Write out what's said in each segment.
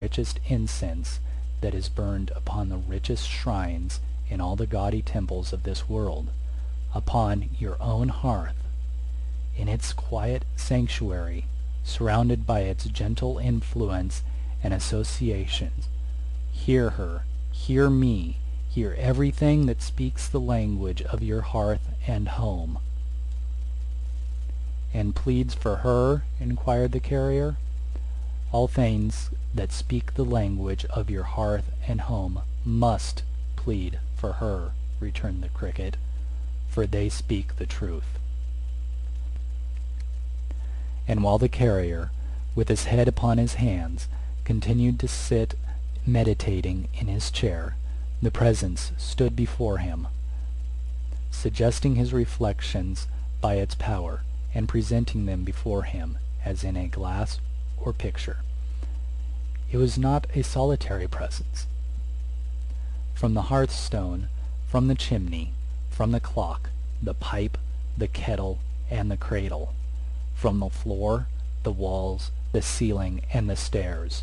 richest incense that is burned upon the richest shrines in all the gaudy temples of this world, upon your own hearth, in its quiet sanctuary, surrounded by its gentle influence and associations. Hear her, hear me, hear everything that speaks the language of your hearth and home. And pleads for her? Inquired the carrier. All things that speak the language of your hearth and home must plead for her, returned the cricket, for they speak the truth. And while the carrier, with his head upon his hands, continued to sit meditating in his chair, the presence stood before him, suggesting his reflections by its power, and presenting them before him as in a glass or picture. It was not a solitary presence. From the hearthstone, from the chimney, from the clock, the pipe, the kettle, and the cradle, from the floor, the walls, the ceiling, and the stairs,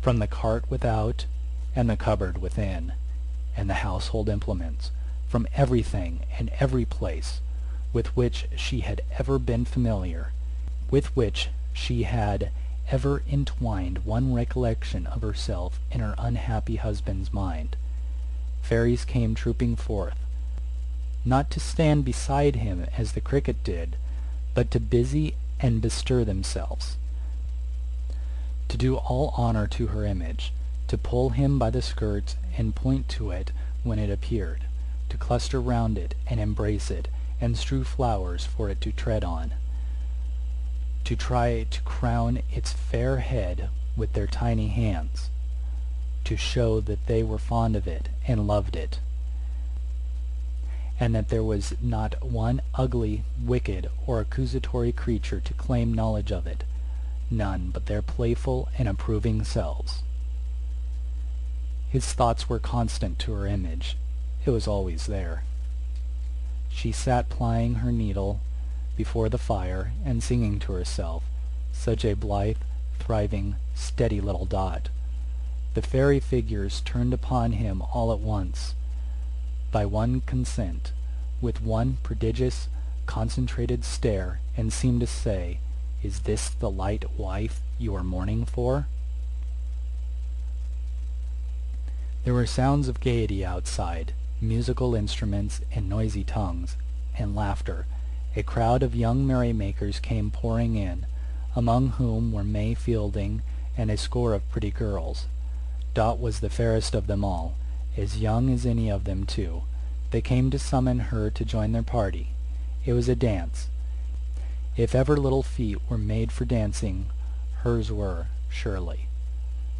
from the cart without, and the cupboard within, and the household implements, from everything and every place with which she had ever been familiar, with which she had ever entwined one recollection of herself in her unhappy husband's mind, fairies came trooping forth, not to stand beside him as the cricket did, but to busy and bestir themselves, to do all honor to her image, to pull him by the skirts and point to it when it appeared, to cluster round it and embrace it, and strew flowers for it to tread on, to try to crown its fair head with their tiny hands, to show that they were fond of it and loved it, and that there was not one ugly, wicked, or accusatory creature to claim knowledge of it, none but their playful and approving selves. His thoughts were constant to her image. It was always there. She sat plying her needle before the fire and singing to herself, such a blithe, thriving, steady little dot. The fairy figures turned upon him all at once, by one consent, with one prodigious, concentrated stare, and seemed to say, "Is this the light wife you are mourning for?" There were sounds of gaiety outside, musical instruments and noisy tongues, and laughter. A crowd of young merrymakers came pouring in, among whom were May Fielding and a score of pretty girls. Dot was the fairest of them all, as young as any of them too. They came to summon her to join their party. It was a dance. If ever little feet were made for dancing, hers were, surely.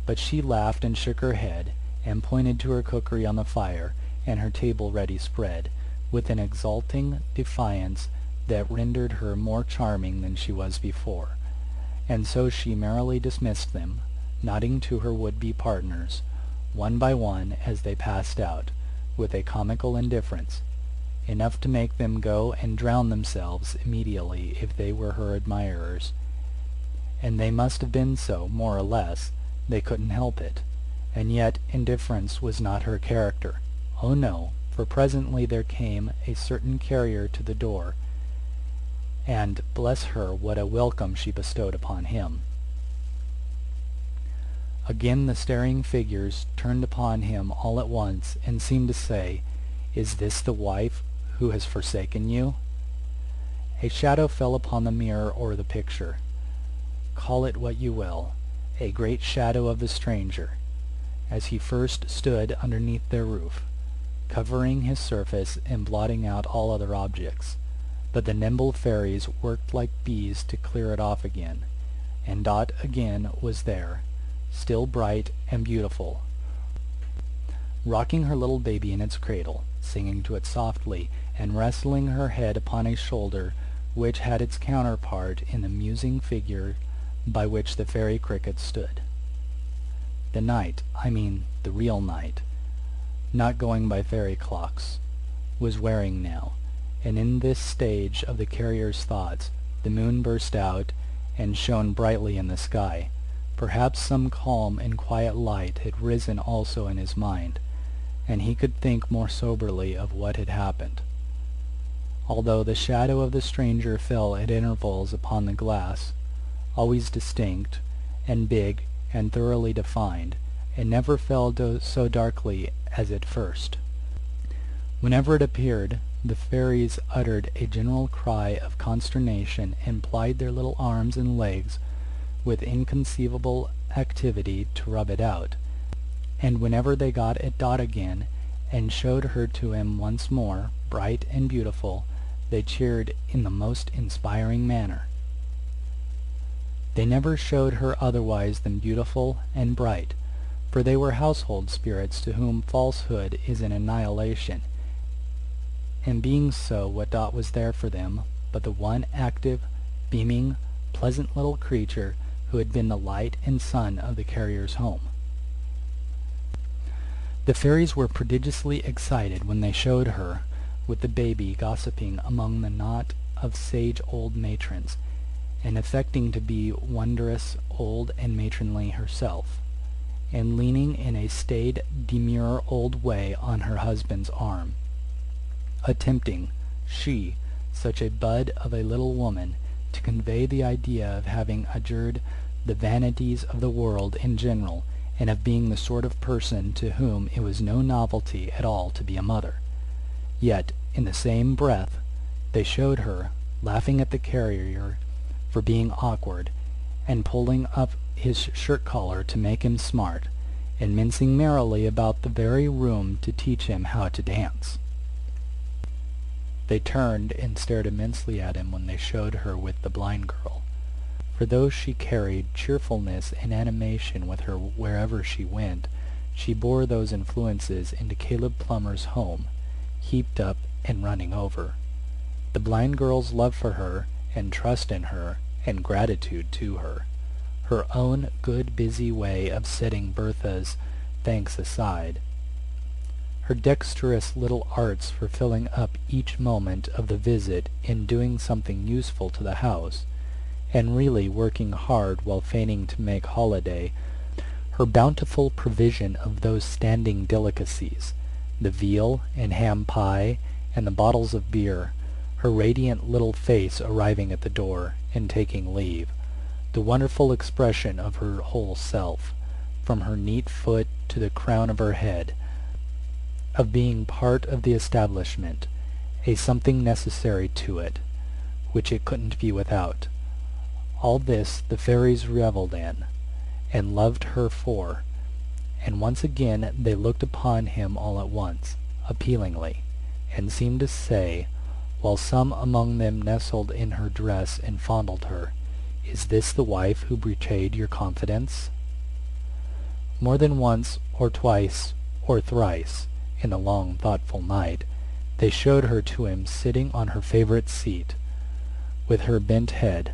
But she laughed and shook her head, and pointed to her cookery on the fire, and her table ready spread, with an exulting defiance that rendered her more charming than she was before. And so she merrily dismissed them, nodding to her would-be partners, one by one as they passed out, with a comical indifference, enough to make them go and drown themselves immediately if they were her admirers. And they must have been so, more or less. They couldn't help it. And yet indifference was not her character. Oh no, for presently there came a certain carrier to the door, and bless her, what a welcome she bestowed upon him. Again the staring figures turned upon him all at once, and seemed to say, "Is this the wife who has forsaken you?" A shadow fell upon the mirror or the picture. Call it what you will, a great shadow of the stranger, as he first stood underneath their roof, covering his surface and blotting out all other objects. But the nimble fairies worked like bees to clear it off again, and Dot again was there, still bright and beautiful, rocking her little baby in its cradle, singing to it softly, and resting her head upon a shoulder which had its counterpart in the musing figure by which the fairy cricket stood. The night, I mean the real night, not going by fairy clocks, was wearing now, and in this stage of the carrier's thoughts the moon burst out and shone brightly in the sky, Perhaps some calm and quiet light had risen also in his mind, and he could think more soberly of what had happened. Although the shadow of the stranger fell at intervals upon the glass, always distinct, and big, and thoroughly defined, it never fell so darkly as at first. Whenever it appeared, the fairies uttered a general cry of consternation and plied their little arms and legs with inconceivable activity to rub it out, and whenever they got at Dot again and showed her to him once more, bright and beautiful, they cheered in the most inspiring manner. They never showed her otherwise than beautiful and bright, for they were household spirits to whom falsehood is an annihilation, and being so, what Dot was there for them but the one active, beaming, pleasant little creature who had been the light and sun of the carrier's home. The fairies were prodigiously excited when they showed her with the baby gossiping among the knot of sage old matrons, and affecting to be wondrous old and matronly herself, and leaning in a staid, demure old way on her husband's arm, attempting, she, such a bud of a little woman, to convey the idea of having adjured the vanities of the world in general, and of being the sort of person to whom it was no novelty at all to be a mother. Yet, in the same breath, they showed her, laughing at the carrier for being awkward, and pulling up his shirt-collar to make him smart, and mincing merrily about the very room to teach him how to dance. They turned and stared immensely at him when they showed her with the blind girl, for though she carried cheerfulness and animation with her wherever she went, she bore those influences into Caleb Plummer's home, heaped up and running over. The blind girl's love for her, and trust in her, and gratitude to her, her own good busy way of setting Bertha's thanks aside, her dexterous little arts for filling up each moment of the visit in doing something useful to the house, and really working hard while feigning to make holiday, her bountiful provision of those standing delicacies, the veal and ham pie and the bottles of beer, her radiant little face arriving at the door and taking leave, the wonderful expression of her whole self, from her neat foot to the crown of her head, of being part of the establishment, a something necessary to it, which it couldn't be without. All this the fairies revelled in, and loved her for, and once again they looked upon him all at once, appealingly, and seemed to say, while some among them nestled in her dress and fondled her, "Is this the wife who betrayed your confidence?" More than once, or twice, or thrice, in the long thoughtful night, they showed her to him sitting on her favorite seat, with her bent head,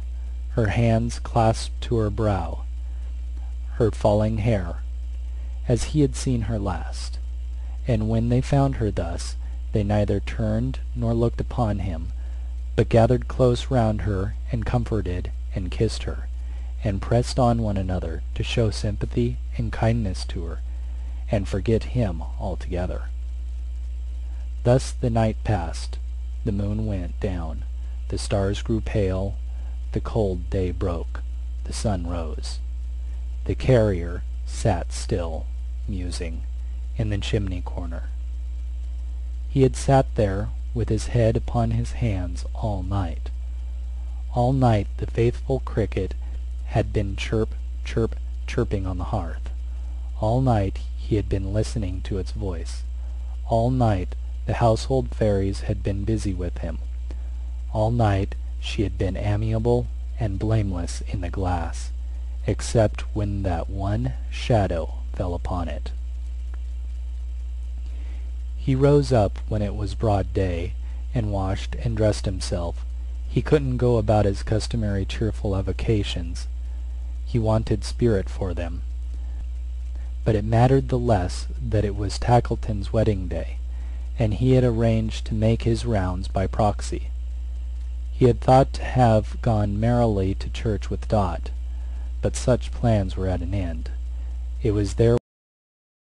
her hands clasped to her brow, her falling hair, as he had seen her last, and when they found her thus, they neither turned nor looked upon him, but gathered close round her, and comforted and kissed her, and pressed on one another to show sympathy and kindness to her, and forget him altogether. Thus the night passed, the moon went down, the stars grew pale, the cold day broke, the sun rose. The carrier sat still, musing, in the chimney corner. He had sat there with his head upon his hands all night. All night the faithful cricket had been chirp, chirp, chirping on the hearth. All night he had been listening to its voice. All night the household fairies had been busy with him. All night she had been amiable and blameless in the glass, except when that one shadow fell upon it. He rose up when it was broad day, and washed and dressed himself. He couldn't go about his customary cheerful avocations. He wanted spirit for them. But it mattered the less that it was Tackleton's wedding day, and he had arranged to make his rounds by proxy. He had thought to have gone merrily to church with Dot, But such plans were at an end. It was their